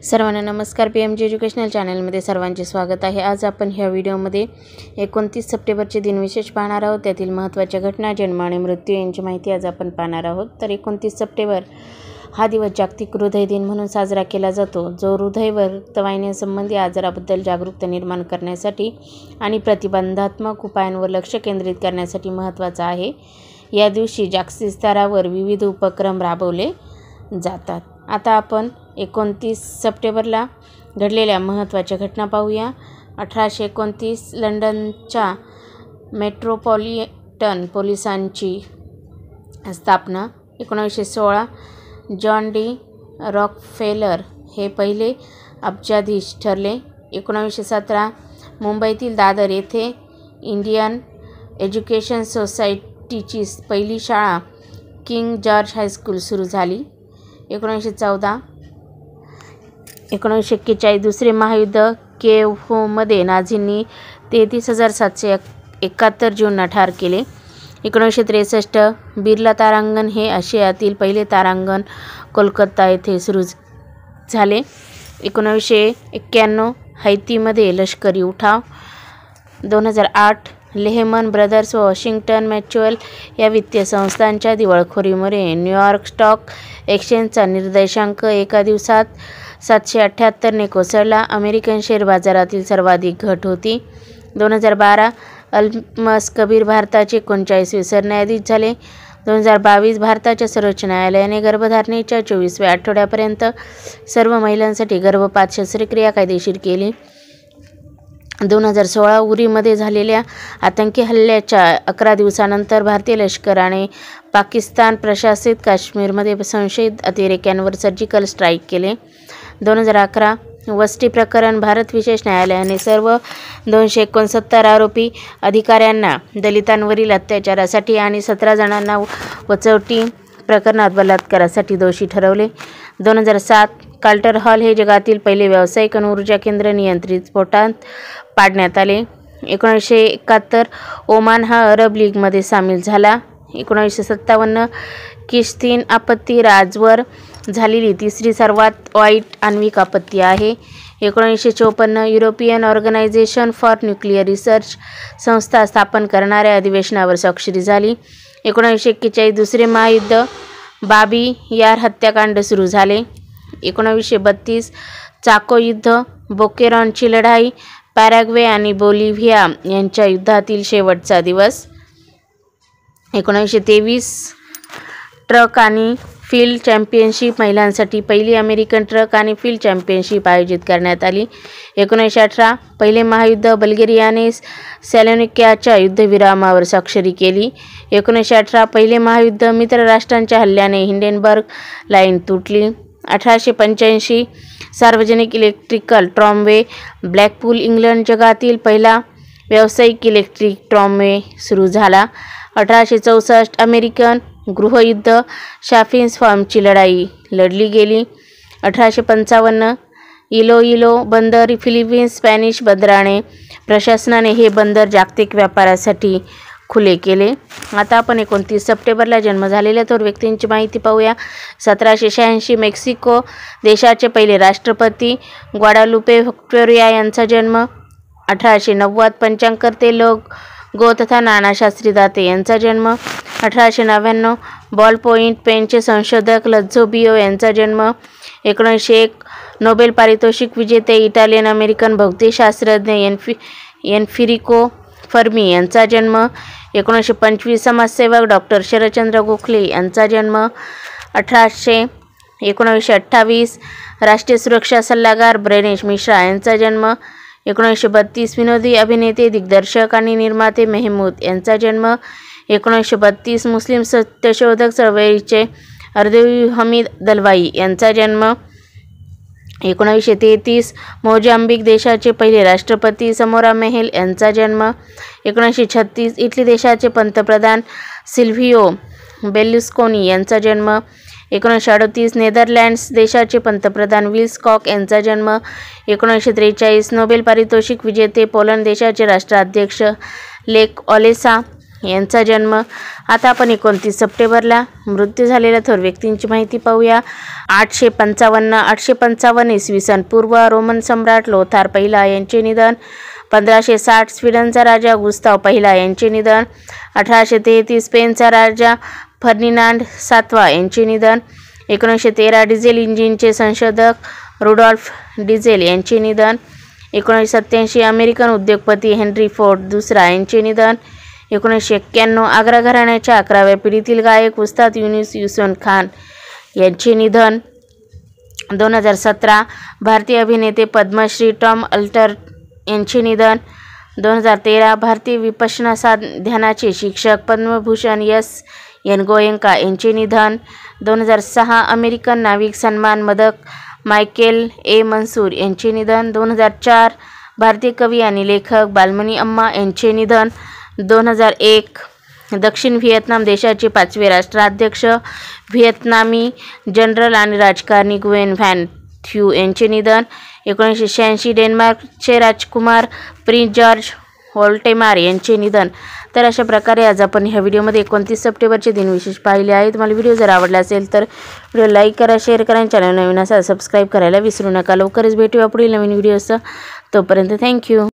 सर्वांना नमस्कार. PMG educational चॅनलमध्ये सर्वांचे स्वागत आहे. आज आपण ह्या व्हिडिओमध्ये 29 सप्टेंबरचे दिनविशेष पाहणार आहोत. त्यातील महत्त्वाच्या घटना, जन्म आणि मृत्यू यांची माहिती आज आपण पाहणार आहोत. तर 29 सप्टेंबर हा दिवस जागतिक हृदय दिन म्हणून साजरा केला जातो, जो हृदय व रक्तवाहिन्यांसंबंधी आजाराबद्दल जागरूकता निर्माण करण्यासाठी आणि प्रतिबंधात्मक उपायांवर लक्ष केंद्रित करण्यासाठी महत्त्वाचा आहे. या दिवशी जागतिक स्तरावर विविध उपक्रम राबवले जातात. आता आपण 29 सप्टेंबरला घडलेल्या महत्त्वाच्या घटना पाहूया. 1829 लंडनच्या मेट्रोपॉलिटन पोलिसांची स्थापना. 1916 जॉन डी रॉकफेलर हे पहिले अब्जाधीश ठरले. 1917 मुंबईतील दादर येथे इंडियन एज्युकेशन सोसायटीची पहिली शाळा किंग जॉर्ज हायस्कूल सुरू झाली. 1941 दुसरे महायुद्ध. कियेव्हमध्ये नाझींनी 33,771 ज्यूंना ठार केले. 1963 बिर्ला तारांगण हे आशियातील पहिले तारांगण कोलकाता येथे सुरू झाले. 1991 हैतीमध्ये लष्करी उठाव. 2008 लेहमन ब्रदर्स व वॉशिंग्टन म्युच्युअल या वित्तीय संस्थांच्या दिवाळखोरीमुळे न्यूयॉर्क स्टॉक एक्सचेंजचा निर्देशांक एका दिवसात 778ने कोसळला. अमेरिकन शेअर बाजारातील सर्वाधिक घट होती. 2012 अल्मस कबीर भारताचे 39वे सरन्यायाधीश झाले. 2022 भारताच्या सर्वोच्च न्यायालयाने गर्भधारणेच्या 24व्या आठवड्यापर्यंत सर्व महिलांसाठी गर्भपात शस्त्रक्रिया कायदेशीर केली. 2016 उरीमध्ये झालेल्या आतंकी हल्ल्याच्या 11 दिवसांनंतर भारतीय लष्कराने पाकिस्तान प्रशासित काश्मीरमध्ये संशयित अतिरेक्यांवर सर्जिकल स्ट्राईक केले. 2011 वस्ती प्रकरण. भारत विशेष न्यायालयाने सर्व 269 आरोपी अधिकाऱ्यांना दलितांवरील अत्याचारासाठी आणि 17 जणांना वचवटी प्रकरणात बलात्कारासाठी दोषी ठरवले. 2007 कार्टर हॉल हे जगातील पहिले व्यावसायिक अणुऊर्जा केंद्र नियंत्रित स्फोटात पाडण्यात आले. 1971 ओमान हा अरब लीगमध्ये सामील झाला. 1957 किश्तीन आपत्ती राजवर झालेली तिसरी सर्वात वाईट आण्विक आपत्ती आहे. 1954 European Organization for Nuclear Research संस्था स्थापन करणाऱ्या अधिवेशनावर स्वाक्षरी झाली. 1941 दुसरे महायुद्ध. बाबी यार हत्याकांड सुरू झाले. 1932 चाको युद्ध. बोकेरॉनची लढाई. पॅराग्वे आणि बोलिव्हिया यांच्या युद्धातील शेवटचा दिवस. 1923 ट्रक आणि फील्ड चॅम्पियनशिप. महिलांसाठी पहिली अमेरिकन ट्रक आणि फील्ड चॅम्पियनशिप आयोजित करण्यात आली. 1918 पहिले महायुद्ध. बल्गेरियाने सॅलोनिकाच्या युद्धविरामावर स्वाक्षरी केली. 1918 पहिले महायुद्ध. मित्र राष्ट्रांच्या हल्ल्याने हिंडेनबर्ग लाईन तुटली. 1885 सार्वजनिक इलेक्ट्रिकल ट्रॉमवे. ब्लॅकपूल इंग्लंड जगातील पहिला व्यावसायिक इलेक्ट्रिक ट्रॉमवे सुरू झाला. 1864 अमेरिकन गृहयुद्ध. शाफिन्स फॉर्मची लढाई लढली गेली. 1855 इलोइलो बंदर. फिलिपिन्स स्पॅनिश बंदराने प्रशासनाने हे बंदर जागतिक व्यापारासाठी खुले केले. आता आपण 29 सप्टेंबरला जन्म झालेल्या थोर व्यक्तींची माहिती पाहूया. 1786 मेक्सिको देशाचे पहिले राष्ट्रपती ग्वाडालुपे व्हिक्टोरिया यांचा जन्म. 1890 पंचांकर्ते गो तथा नानाशास्त्री दाते यांचा जन्म. 1899 बॉल पॉइंट पेनचे संशोधक लझ्झो बियो यांचा जन्म. 1901 नोबेल पारितोषिक विजेते इटालियन अमेरिकन भौतिकशास्त्रज्ञ एनफिरिको फर्मी यांचा जन्म. 1925 समाजसेवक डॉक्टर शरदचंद्र गोखले यांचा जन्म. 1928 राष्ट्रीय सुरक्षा सल्लागार ब्रेनेश मिश्रा यांचा जन्म. 1932 विनोदी अभिनेते, दिग्दर्शक आणि निर्माते मेहमूद यांचा जन्म. 1932 मुस्लिम सत्यशोधक चळवळीचे अर्देवी हमीद दलवाई यांचा जन्म. 1933 मोजांबिक देशाचे पहिले राष्ट्रपती समोरा मेहेल यांचा जन्म. 1936 इटली देशाचे पंतप्रधान सिल्व्हिओ बेर्लुस्कोनी यांचा जन्म. 1938 नेदरलँड्स देशाचे पंतप्रधान विल्स कॉक यांचा जन्म. 1943 नोबेल पारितोषिक विजेते पोलंड देशाचे राष्ट्राध्यक्ष लेक ऑलेसा यांचा जन्म. आता आपण 29 सप्टेंबरला मृत्यू झालेल्या थोर व्यक्तींची माहिती पाहूया. 855 इसवी सन पूर्व रोमन सम्राट लोथार पहिला यांचे निधन. 1560 स्वीडनचा राजा गुस्ताव पहिला यांचे निधन. 1833 स्पेनचा राजा फर्डिनांड सातवा यांचे निधन. 1913 डिझेल इंजिनचे संशोधक रुडॉल्फ डिझेल यांचे निधन. 1987 अमेरिकन उद्योगपती हेनरी फोर्ड दुसरा यांचे निधन. 1991 आग्रा घराण्याच्या 11व्या पिढीतील गायक उस्ताद युनुस हुसन खान यांचे निधन. 2017 भारतीय अभिनेते पद्मश्री टॉम अल्टर यांचे निधन. 2013 भारतीय विपश्यना ध्यानाचे शिक्षक पद्मभूषण एन गोयंका यांचे निधन. 2006 अमेरिकन नाविक सन्मान पदक मायकेल ए मंसूर यांचे निधन. 2004 भारतीय कवी आणि लेखक बालमनी अम्मा यांचे निधन. 2001 दक्षिण व्हिएतनाम देशाचे 5वे राष्ट्राध्यक्ष व्हिएतनामी जनरल आणि राजकारणी गुयेन व्हॅन थ्यू यांचे निधन. 1986 डेन्मार्कचे राजकुमार प्रिन्स जॉर्ज व्होल्टेमार यांचे निधन. तर अशा प्रकारे आज आपण ह्या व्हिडिओमध्ये 29 सप्टेंबरचे दिनविशेष पाहिले आहे. तुम्हाला व्हिडिओ जर आवडला असेल तर व्हिडिओ लाईक करा, शेअर करा आणि चॅनल नवीन असाल सबस्क्राईब करायला विसरू नका. लवकरच भेटूया पुढील नवीन व्हिडिओसह. तोपर्यंत थँक्यू.